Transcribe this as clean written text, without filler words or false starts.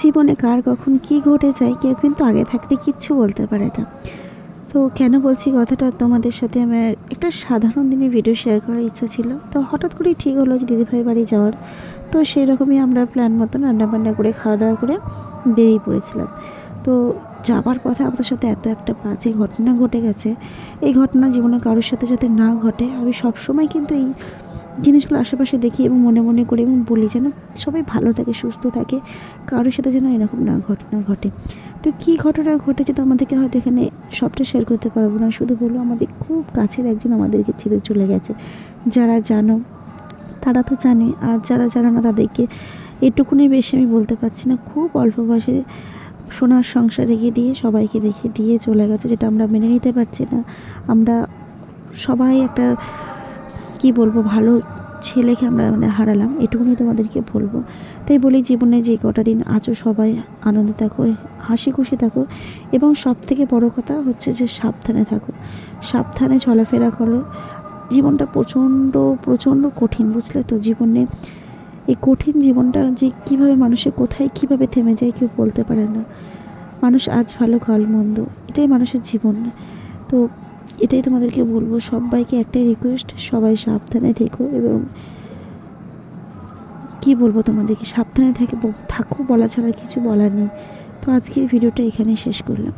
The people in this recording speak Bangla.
জীবনে কার কখন কি ঘটে যায় কেউ কিন্তু আগে থাকতে কিচ্ছু বলতে পারে না। তো কেন বলছি কথাটা, তোমাদের সাথে আমার একটা সাধারণ দিনে ভিডিও শেয়ার করার ইচ্ছা ছিল। তো হঠাৎ করেই ঠিক হলো যে দিদিভাই বাড়ি যাওয়ার। তো সেরকমই আমরা প্ল্যান মতন রান্নাবান্না করে খাওয়া দাওয়া করে বেরিয়ে পড়েছিলাম। তো যাবার পথে আমাদের সাথে এত একটা বাজে ঘটনা ঘটে গেছে। এই ঘটনা জীবনে কারোর সাথে যাতে না ঘটে, আমি সবসময় কিন্তু এই জিনিসগুলো আশেপাশে দেখি এবং মনে মনে করি এবং বলি যেন সবাই ভালো থাকে, সুস্থ থাকে, কারোর সাথে যেন এরকম না ঘটনা ঘটে। তো কী ঘটনা ঘটেছে তো আমাদেরকে হয়তো এখানে সবটা শেয়ার করতে পারবো না, শুধু বলবো আমাদের খুব কাছের একজন আমাদেরকে ছেড়ে চলে গেছে। যারা জানো তারা তো জানে, আর যারা জানো না তাদেরকে এটুকুনি বেশি আমি বলতে পারছি না। খুব অল্প বয়সে সোনার সংসার রেখে দিয়ে সবাইকে রেখে দিয়ে চলে গেছে, যেটা আমরা মেনে নিতে পারছি না। আমরা সবাই একটা কি বলবো, ভালো ছেলেকে আমরা হারালাম, এটুকুনি তোমাদেরকে বলবো। তাই বলি জীবনে যে কটা দিন আছো সবাই আনন্দে থাকো, হাসি খুশি থাকো, এবং সব থেকে বড় কথা হচ্ছে যে সাবধানে থাকো, সাবধানে চলাফেরা করো। জীবনটা প্রচণ্ড প্রচণ্ড কঠিন, বুঝলে তো? জীবনে এই কঠিন জীবনটা যে কীভাবে মানুষের কোথায় কীভাবে থেমে যায় কেউ বলতে পারে না। মানুষ আজ ভালো কাল মন্দ, এটাই মানুষের জীবন। তো এটাই তোমাদেরকে বলবো, সবাইকে একটাই রিকোয়েস্ট, সবাই সাবধানে থেকো। এবং কি বলবো তোমাদেরকে, সাবধানে থাকো বলা ছাড়া কিছু বলার নেই। তো আজকের ভিডিওটা এখানেই শেষ করলাম।